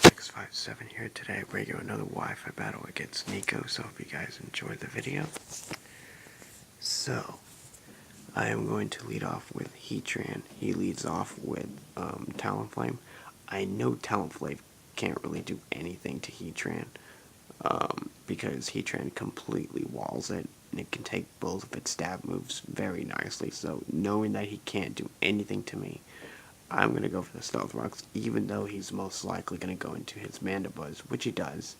Argon657 here today, bringing you another Wi-Fi battle against Neko, so hope you guys enjoyed the video. So, I am going to lead off with Heatran. He leads off with Talonflame. I know Talonflame can't really do anything to Heatran, because Heatran completely walls it, and it can take both of its stab moves very nicely, so knowing that he can't do anything to me, I'm going to go for the Stealth Rocks, even though he's most likely going to go into his Mandibuzz, which he does,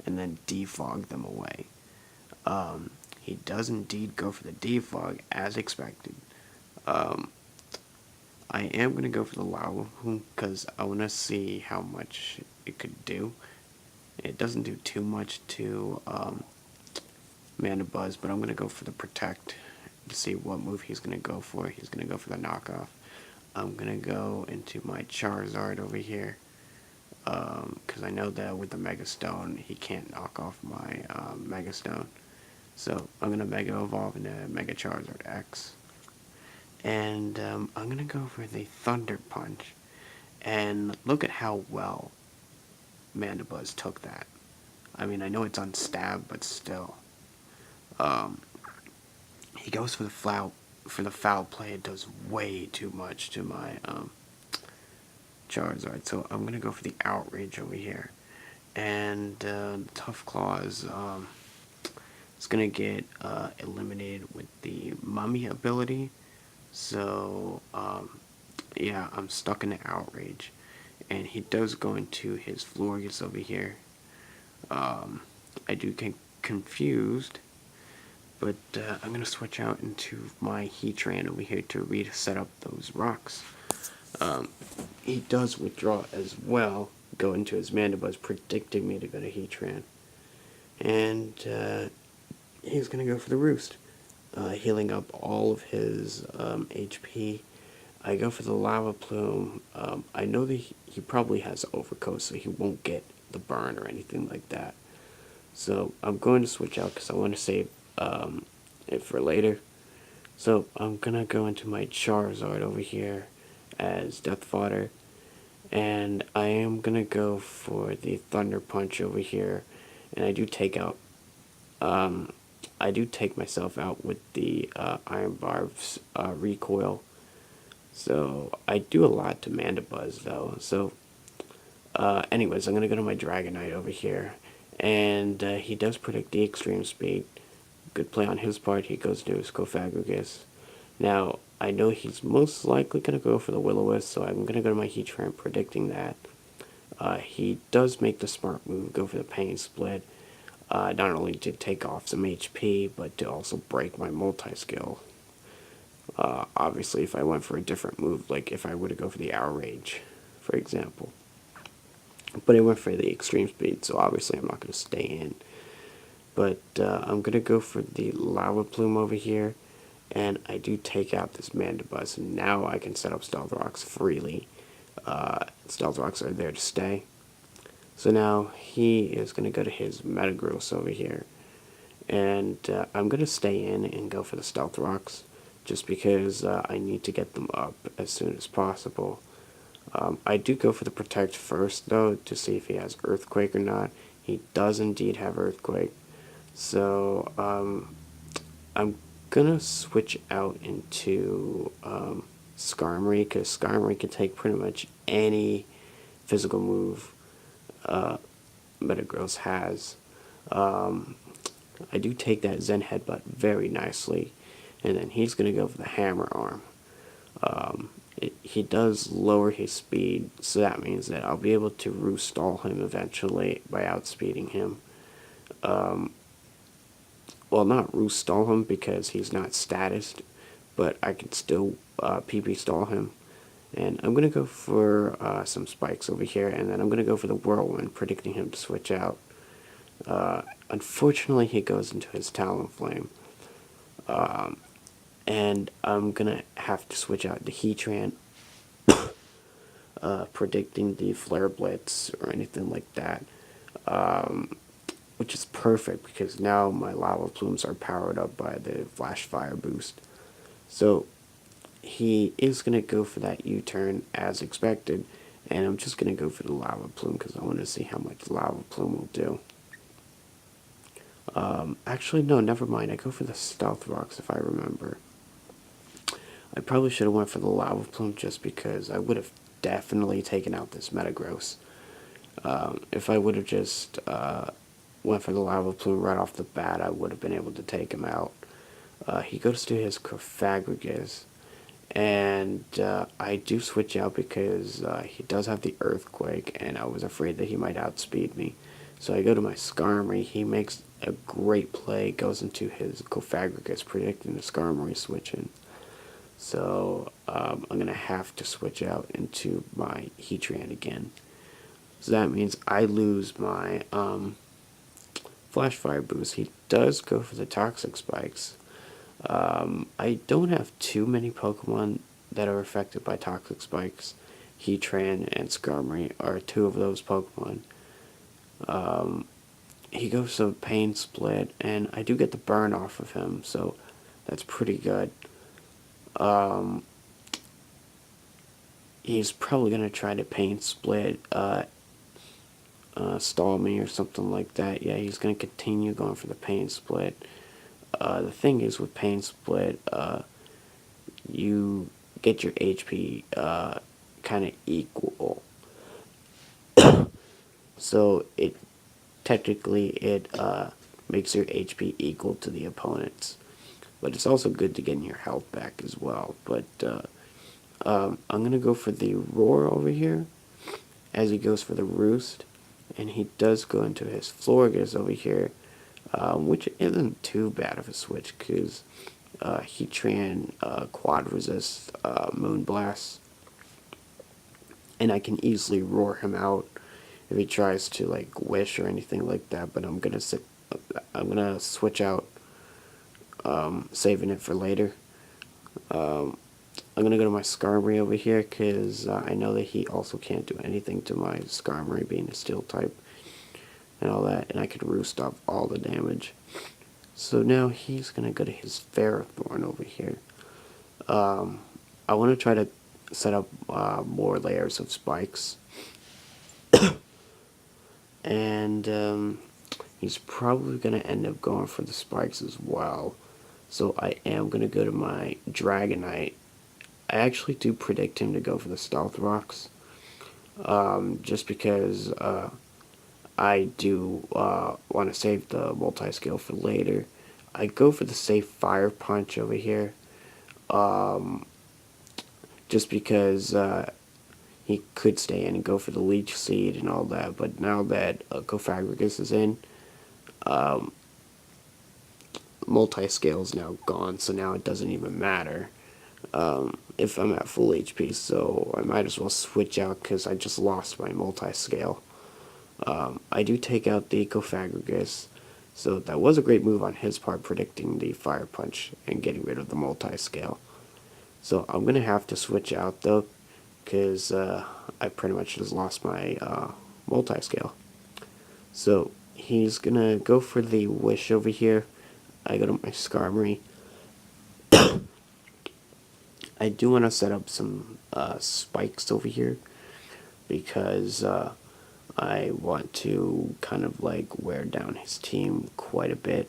and then defog them away. He does indeed go for the defog, as expected. I am going to go for the Lava Plume, because I want to see how much it could do. It doesn't do too much to Mandibuzz, but I'm going to go for the Protect to see what move he's going to go for. He's going to go for the Knockoff. I'm going to go into my Charizard over here, because I know that with the Mega Stone, he can't knock off my Mega Stone. So I'm going to Mega Evolve into Mega Charizard X. And I'm going to go for the Thunder Punch. And look at how well Mandibuzz took that. I mean, I know it's on stab, but still. He goes for the foul play. It does way too much to my Charizard, so I'm gonna go for the Outrage over here. And Tough Claws is gonna get eliminated with the Mummy ability. So yeah, I'm stuck in the Outrage, and he does go into his Florius over here. I do get confused, but I'm going to switch out into my Heatran over here to reset up those rocks. He does withdraw as well, go into his Mandibuzz, predicting me to go to Heatran. And he's going to go for the Roost, healing up all of his HP. I go for the Lava Plume. I know that he probably has Overcoat, so he won't get the burn or anything like that. So I'm going to switch out because I want to save it for later. So I'm going to go into my Charizard over here as Death Fodder. And I am going to go for the Thunder Punch over here. And I do take myself out with the Iron Barb's recoil. So I do a lot to Mandibuzz though. So anyways, I'm going to go to my Dragonite over here. And he does predict the Extreme Speed. Good play on his part. He goes to his Cofagrigus. Now, I know he's most likely going to go for the Will-O-Wisp, so I'm going to go to my Heatran predicting that. He does make the smart move, go for the Pain Split. Not only to take off some HP, but to also break my multi-skill. Obviously, if I went for a different move, like if I were to go for the Outrage, for example. But I went for the Extreme Speed, so obviously I'm not going to stay in. But I'm going to go for the Lava Plume over here. And I do take out this Mandibuzz. And now I can set up Stealth Rocks freely. Stealth Rocks are there to stay. So now he is going to go to his Metagross over here. And I'm going to stay in and go for the Stealth Rocks. Just because I need to get them up as soon as possible. I do go for the Protect first, though, to see if he has Earthquake or not. He does indeed have Earthquake. So, I'm gonna switch out into Skarmory, because Skarmory can take pretty much any physical move Metagross has. I do take that Zen Headbutt very nicely, and then he's gonna go for the Hammer Arm. He does lower his speed, so that means that I'll be able to Roost stall him eventually by outspeeding him. Well, not Roost stall him because he's not statused, but I can still PP stall him. And I'm going to go for some spikes over here, and then I'm going to go for the Whirlwind, predicting him to switch out. Unfortunately, he goes into his Talonflame. And I'm going to have to switch out the Heatran, predicting the Flare Blitz or anything like that. Which is perfect because now my Lava Plumes are powered up by the Flash Fire boost. So he is going to go for that U-turn as expected, And I'm just going to go for the Lava Plume because I want to see how much Lava Plume will do. Actually, no, never mind. I go for the Stealth Rocks if I remember. I probably should have went for the Lava Plume just because I would have definitely taken out this Metagross. If I would have just went for the Lava Plume right off the bat, I would have been able to take him out. He goes to his Cofagrigus, and I do switch out because he does have the Earthquake, and I was afraid that he might outspeed me. So I go to my Skarmory. He makes a great play, goes into his Cofagrigus, predicting the Skarmory switching. So I'm going to have to switch out into my Heatran again. So that means I lose my Flash Fire boost. He does go for the Toxic Spikes. I don't have too many Pokemon that are affected by Toxic Spikes. Heatran and Skarmory are two of those Pokemon. He goes to Pain Split, and I do get the burn off of him, so that's pretty good. He's probably going to try to Pain Split, stall me or something like that. Yeah, he's going to continue going for the Pain Split. The thing is with Pain Split, you get your HP kind of equal. So it makes your HP equal to the opponent's. But it's also good to get your health back as well. But I'm going to go for the Roar over here as he goes for the Roost. And he does go into his Florges over here, which isn't too bad of a switch because Heatran Quad Resist Moonblast. And I can easily roar him out if he tries to like wish or anything like that. But I'm gonna switch out, saving it for later. I'm gonna go to my Skarmory over here because I know that he also can't do anything to my Skarmory being a Steel type and all that, and I could roost off all the damage. So now he's gonna go to his Ferrothorn over here. I want to try to set up more layers of spikes. And he's probably going to end up going for the spikes as well. So I am going to go to my Dragonite. I actually do predict him to go for the Stealth Rocks. Just because I do want to save the multi-scale for later. I go for the safe Fire Punch over here. Just because he could stay in and go for the Leech Seed and all that, but now that Cofagrigus is in, multi-scale is now gone, so now it doesn't even matter if I'm at full HP, so I might as well switch out because I just lost my multi-scale. I do take out the Cofagrigus, so that was a great move on his part, predicting the Fire Punch and getting rid of the multi-scale. So I'm going to have to switch out though, because I pretty much just lost my multi-scale. So he's going to go for the Wish over here. I go to my Skarmory. I do want to set up some spikes over here, because I want to kind of like wear down his team quite a bit.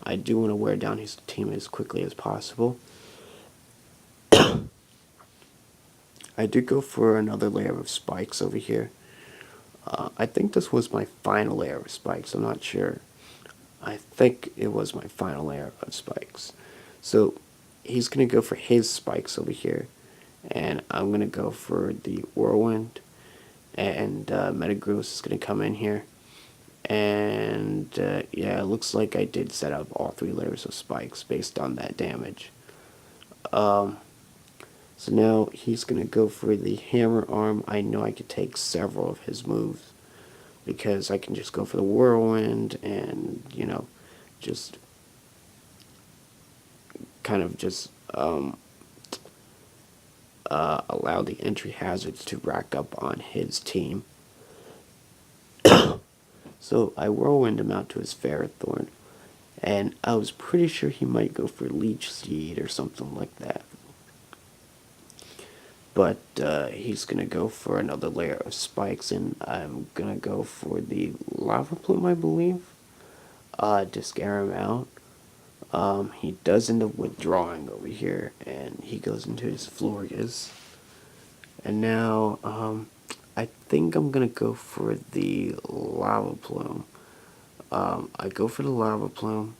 I do want to wear down his team as quickly as possible. I did go for another layer of spikes over here. I think this was my final layer of spikes. I'm not sure. I think it was my final layer of spikes. So he's going to go for his spikes over here. And I'm going to go for the Whirlwind. And Metagross is going to come in here. And yeah, it looks like I did set up all 3 layers of spikes based on that damage. So now he's going to go for the Hammer Arm. I know I could take several of his moves, because I can just go for the Whirlwind and, you know, just kind of just allow the entry hazards to rack up on his team. So I Whirlwind him out to his Ferrothorn, and I was pretty sure he might go for Leech Seed or something like that. but he's gonna go for another layer of spikes, and I'm gonna go for the lava plume, I believe, to scare him out. He does end up withdrawing over here, and he goes into his Florges. And now, I think I'm gonna go for the lava plume. I go for the lava plume,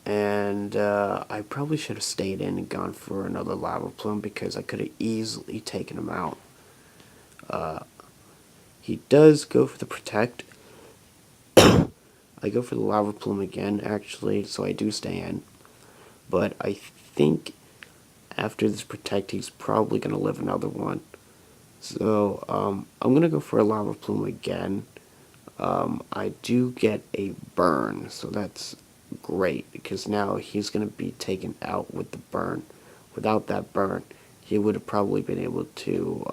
and I probably should have stayed in and gone for another lava plume because I could have easily taken him out. He does go for the protect. I go for the lava plume again, actually, so I do stay in. But I think after this protect, he's probably going to live another one. So I'm going to go for a lava plume again. I do get a burn, so that's great, because now he's going to be taken out with the burn. Without that burn, he would have probably been able to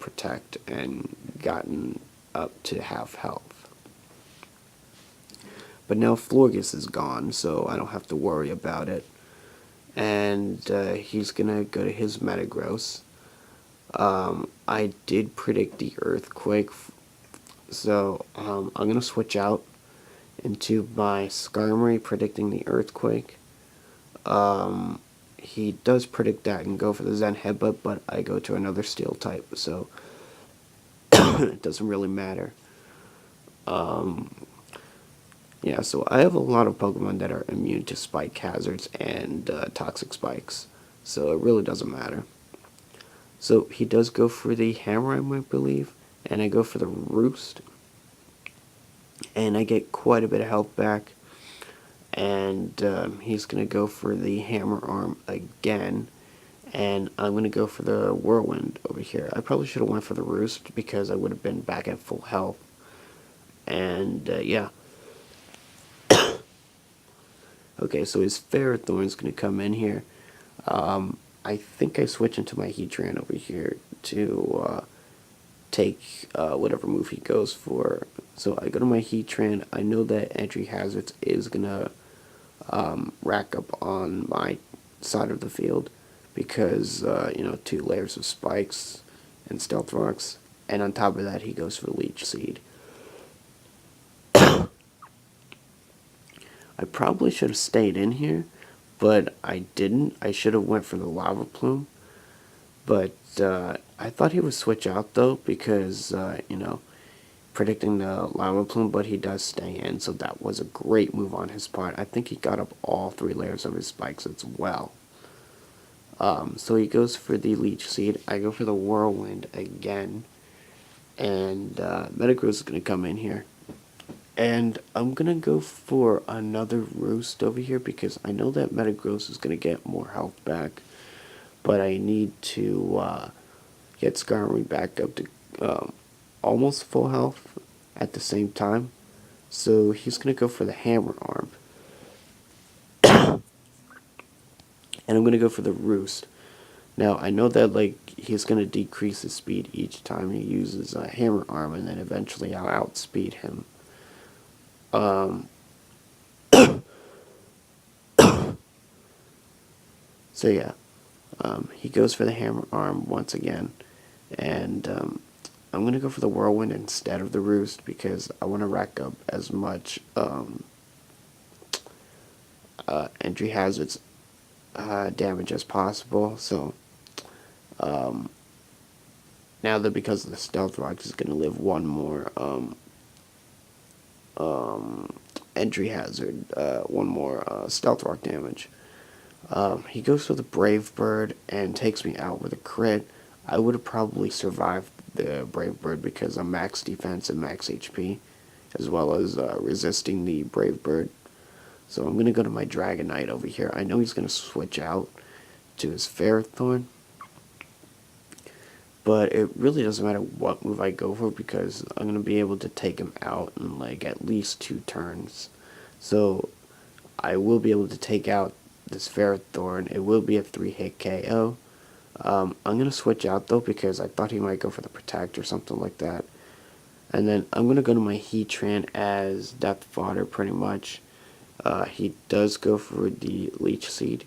protect and gotten up to half health. But now Florges is gone, so I don't have to worry about it. And he's going to go to his Metagross. I did predict the Earthquake, so I'm going to switch out into my Skarmory predicting the Earthquake. He does predict that and go for the Zen Headbutt, but I go to another Steel type, so it doesn't really matter. Yeah, so I have a lot of Pokemon that are immune to Spike Hazards and Toxic Spikes, so it really doesn't matter. So he does go for the Hammerheim, I believe, and I go for the Roost. And I get quite a bit of health back. And he's going to go for the Hammer Arm again. And I'm going to go for the Whirlwind over here. I probably should have went for the Roost because I would have been back at full health. And yeah. Okay, so his Ferrothorn's going to come in here. I think I switch into my Heatran over here to take whatever move he goes for. So I go to my Heatran. I know that Entry Hazards is going to rack up on my side of the field because, 2 layers of spikes and Stealth Rocks. And on top of that, he goes for Leech Seed. I probably should have stayed in here, but I didn't. I should have went for the Lava Plume. But I thought he would switch out, though, because, predicting the Lava Plume, but he does stay in, so that was a great move on his part. I think he got up all 3 layers of his spikes as well. So he goes for the Leech Seed. I go for the Whirlwind again, and Metagross is going to come in here. And I'm going to go for another Roost over here because I know that Metagross is going to get more health back. But I need to get Skarmory back up to almost full health at the same time. So he's going to go for the Hammer Arm. And I'm going to go for the Roost. Now, I know that he's going to decrease his speed each time he uses a Hammer Arm, and then eventually I'll outspeed him. So yeah, he goes for the Hammer Arm once again, and I'm going to go for the Whirlwind instead of the Roost because I want to rack up as much Entry Hazards damage as possible. So now that because of the Stealth Rocks is going to live one more Entry Hazard, one more Stealth Rock damage. He goes for the Brave Bird and takes me out with a crit. I would have probably survived the Brave Bird because I'm max defense and max HP, as well as resisting the Brave Bird. So I'm going to go to my Dragonite over here. I know he's going to switch out to his Ferrothorn, but it really doesn't matter what move I go for because I'm going to be able to take him out in at least 2 turns. So I will be able to take out this Ferrothorn. It will be a 3-hit KO. I'm going to switch out though because I thought he might go for the Protect or something like that. And then I'm going to go to my Heatran as Death Fodder pretty much. He does go for the Leech Seed.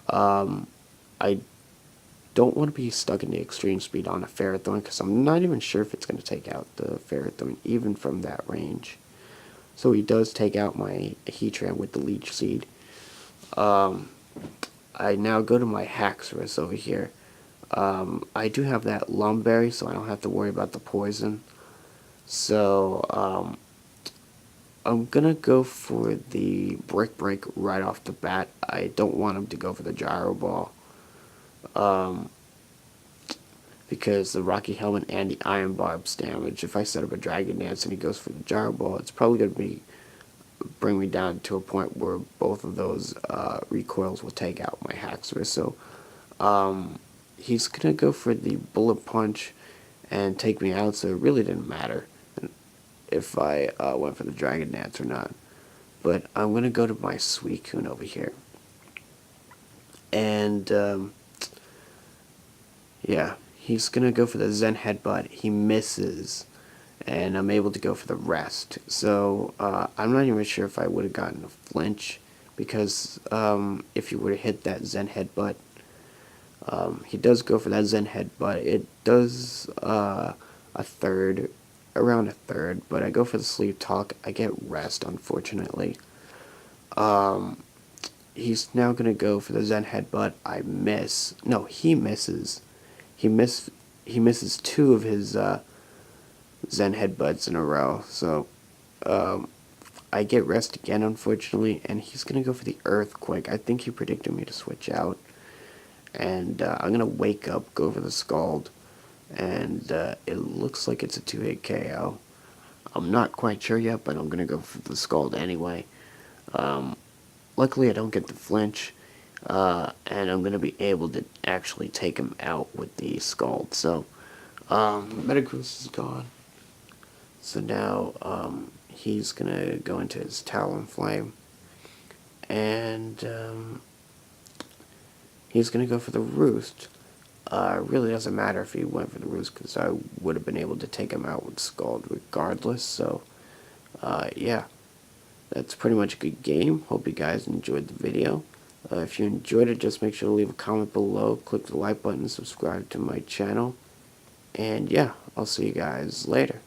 I don't want to be stuck in the extreme speed on a Ferrothorn, because I'm not even sure if it's going to take out the Ferrothorn even from that range. So he does take out my Heatran with the Leech Seed. I now go to my Haxorus over here. I do have that Lumberry, so I don't have to worry about the poison. So, I'm gonna go for the Brick Break right off the bat. I don't want him to go for the Gyro Ball. Because the Rocky Helmet and the Iron Barb's damage. If I set up a Dragon Dance and he goes for the Gyro Ball, it's probably gonna bring me down to a point where both of those recoils will take out my Haxorus. So, he's gonna go for the Bullet Punch and take me out, so it really didn't matter if I went for the Dragon Dance or not. But I'm gonna go to my Suicune over here. And yeah, he's gonna go for the Zen Headbutt. He misses, and I'm able to go for the rest. So I'm not even sure if I would have gotten a flinch, because if he would have hit that Zen Headbutt, he does go for that Zen Headbutt. It does around a third, but I go for the Sleep Talk. I get rest, unfortunately. He's now gonna go for the Zen Headbutt. I miss. No, he misses. He misses two of his Zen Headbutts in a row. So I get rest again, unfortunately, and he's gonna go for the Earthquake. I think he predicted me to switch out, and I'm gonna wake up, go for the Scald, and it looks like it's a 2-hit KO. I'm not quite sure yet, but I'm gonna go for the Scald anyway. Luckily, I don't get the flinch, and I'm going to be able to actually take him out with the Scald. So, Metagross is gone. So now, he's going to go into his Talonflame, and he's going to go for the Roost. Really doesn't matter if he went for the Roost, because I would have been able to take him out with Scald regardless. So, yeah. That's pretty much a good game. Hope you guys enjoyed the video. If you enjoyed it, just make sure to leave a comment below, click the like button, and subscribe to my channel. And yeah, I'll see you guys later.